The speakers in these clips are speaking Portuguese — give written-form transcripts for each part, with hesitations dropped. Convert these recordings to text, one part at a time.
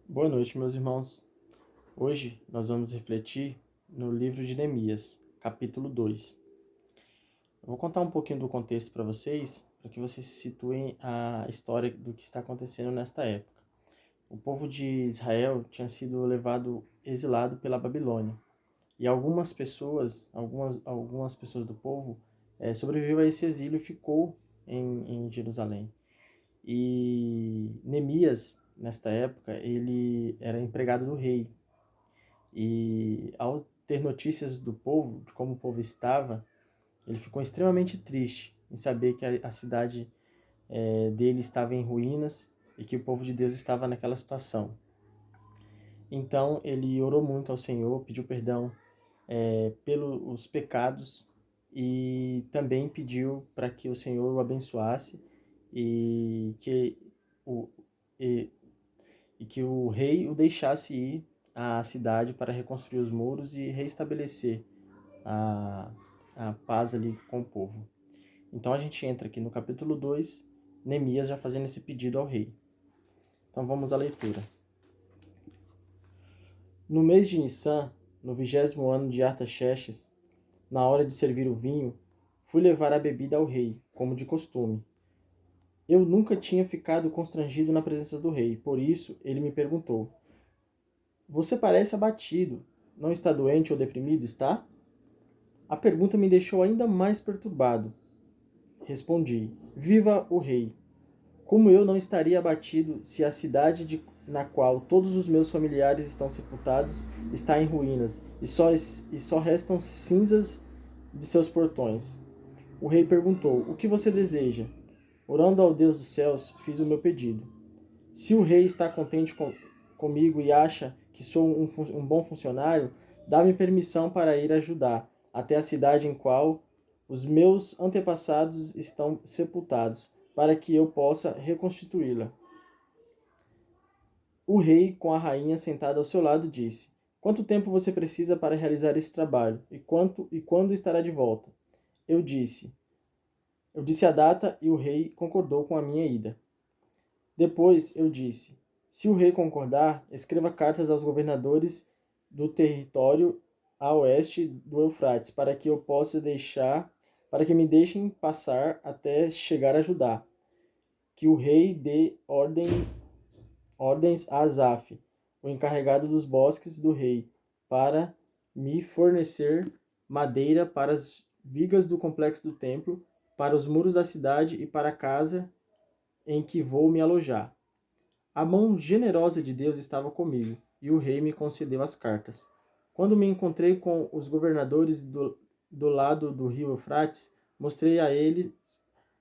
Boa noite, meus irmãos. Hoje nós vamos refletir no livro de Neemias, capítulo 2. Eu vou contar um pouquinho do contexto para que vocês se situem a história do que está acontecendo nesta época. O povo de Israel tinha sido levado exilado pela Babilônia. E algumas pessoas do povo sobreviveu a esse exílio e ficou em Jerusalém. E Neemias, nesta época, ele era empregado do rei. E ao ter notícias do povo, de como o povo estava, ele ficou extremamente triste em saber que a cidade dele estava em ruínas e que o povo de Deus estava naquela situação. Então ele orou muito ao Senhor, pediu perdão pelos pecados e também pediu para que o Senhor o abençoasse e que o, e, e que o rei o deixasse ir à cidade para reconstruir os muros e restabelecer a, a paz ali com o povo. Então a gente entra aqui no capítulo 2, Neemias já fazendo esse pedido ao rei. Então vamos à leitura. No mês de Nissan, no 20º ano de Artaxerxes, na hora de servir o vinho, fui levar a bebida ao rei, como de costume. Eu nunca tinha ficado constrangido na presença do rei, por isso ele me perguntou: Você parece abatido. Não está doente ou deprimido, está? A pergunta me deixou ainda mais perturbado. Respondi: Viva o rei! Como eu não estaria abatido se a cidade na qual todos os meus familiares estão sepultados está em ruínas e só restam cinzas de seus portões? O rei perguntou: O que você deseja? Orando ao Deus dos céus, fiz o meu pedido. Se o rei está contente comigo e acha que sou um bom funcionário, dá-me permissão para ir ajudar até a cidade em qual os meus antepassados estão sepultados, para que eu possa reconstituí-la. O rei, com a rainha sentada ao seu lado, disse: Quanto tempo você precisa para realizar esse trabalho? E quando estará de volta? Eu disse. Eu disse a data e o rei concordou com a minha ida. Depois eu disse: Se o rei concordar, escreva cartas aos governadores do território a oeste do Eufrates, para que me deixem passar até chegar a Judá. Que o rei dê ordens a Asaf, o encarregado dos bosques do rei, para me fornecer madeira para as vigas do complexo do templo, para os muros da cidade e para a casa em que vou me alojar. A mão generosa de Deus estava comigo, e o rei me concedeu as cartas. Quando me encontrei com os governadores do lado do rio Eufrates, mostrei a eles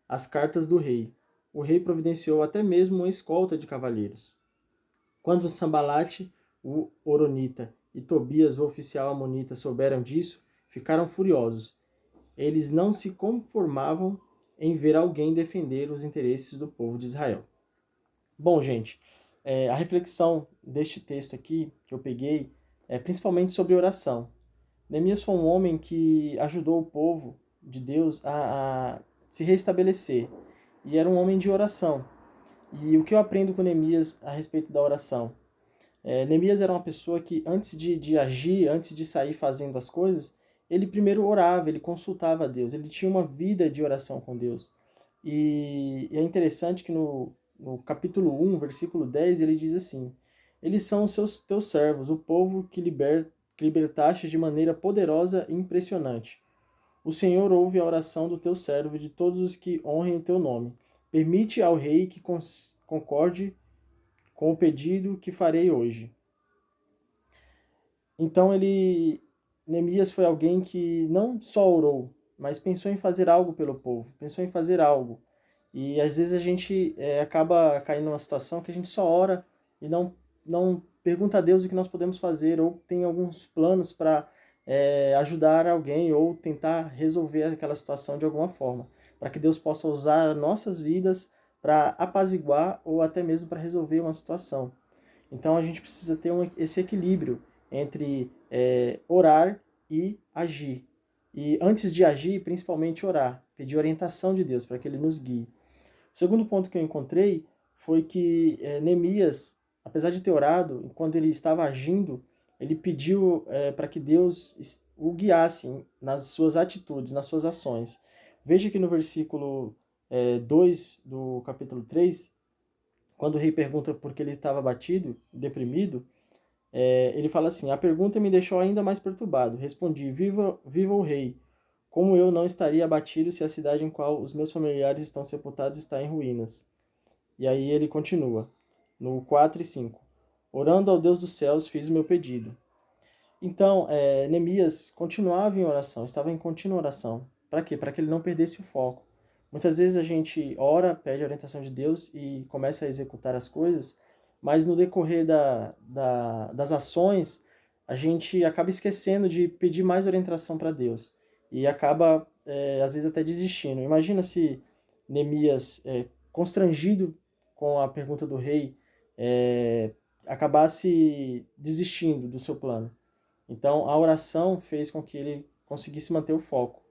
as cartas do rei. O rei providenciou até mesmo uma escolta de cavaleiros. Quando Sambalate, o Oronita, e Tobias, o oficial amonita, souberam disso, ficaram furiosos. Eles não se conformavam em ver alguém defender os interesses do povo de Israel. Bom, gente, a reflexão deste texto aqui que eu peguei é principalmente sobre oração. Neemias foi um homem que ajudou o povo de Deus a se restabelecer e era um homem de oração. E o que eu aprendo com Neemias a respeito da oração? Neemias era uma pessoa que antes de agir, antes de sair fazendo as coisas, ele primeiro orava, ele consultava a Deus, ele tinha uma vida de oração com Deus. E é interessante que no capítulo 1, versículo 10, ele diz assim: Eles são os teus servos, o povo que libertaste de maneira poderosa e impressionante. O Senhor ouve a oração do teu servo e de todos os que honrem o teu nome. Permite ao rei que concorde com o pedido que farei hoje. Então Neemias foi alguém que não só orou, mas pensou em fazer algo pelo povo, pensou em fazer algo. E às vezes a gente acaba caindo numa situação que a gente só ora e não pergunta a Deus o que nós podemos fazer, ou tem alguns planos para ajudar alguém, ou tentar resolver aquela situação de alguma forma, para que Deus possa usar nossas vidas para apaziguar ou até mesmo para resolver uma situação. Então a gente precisa ter esse equilíbrio entre orar e agir. E antes de agir, principalmente orar, pedir orientação de Deus para que Ele nos guie. O segundo ponto que eu encontrei foi que Neemias apesar de ter orado, quando ele estava agindo, ele pediu para que Deus o guiasse nas suas atitudes, nas suas ações. Veja que no versículo 2 do capítulo 3, quando o rei pergunta por que ele estava abatido, deprimido, ele fala assim: a pergunta me deixou ainda mais perturbado. Respondi: viva, viva o rei! Como eu não estaria abatido se a cidade em qual os meus familiares estão sepultados está em ruínas? E aí ele continua, no 4 e 5. Orando ao Deus dos céus, fiz o meu pedido. Então, Neemias continuava em oração, estava em contínua oração. Para quê? Para que ele não perdesse o foco. Muitas vezes a gente ora, pede a orientação de Deus e começa a executar as coisas, mas no decorrer das ações, a gente acaba esquecendo de pedir mais orientação para Deus e acaba, às vezes, até desistindo. Imagina se Neemias, constrangido com a pergunta do rei, acabasse desistindo do seu plano. Então, a oração fez com que ele conseguisse manter o foco.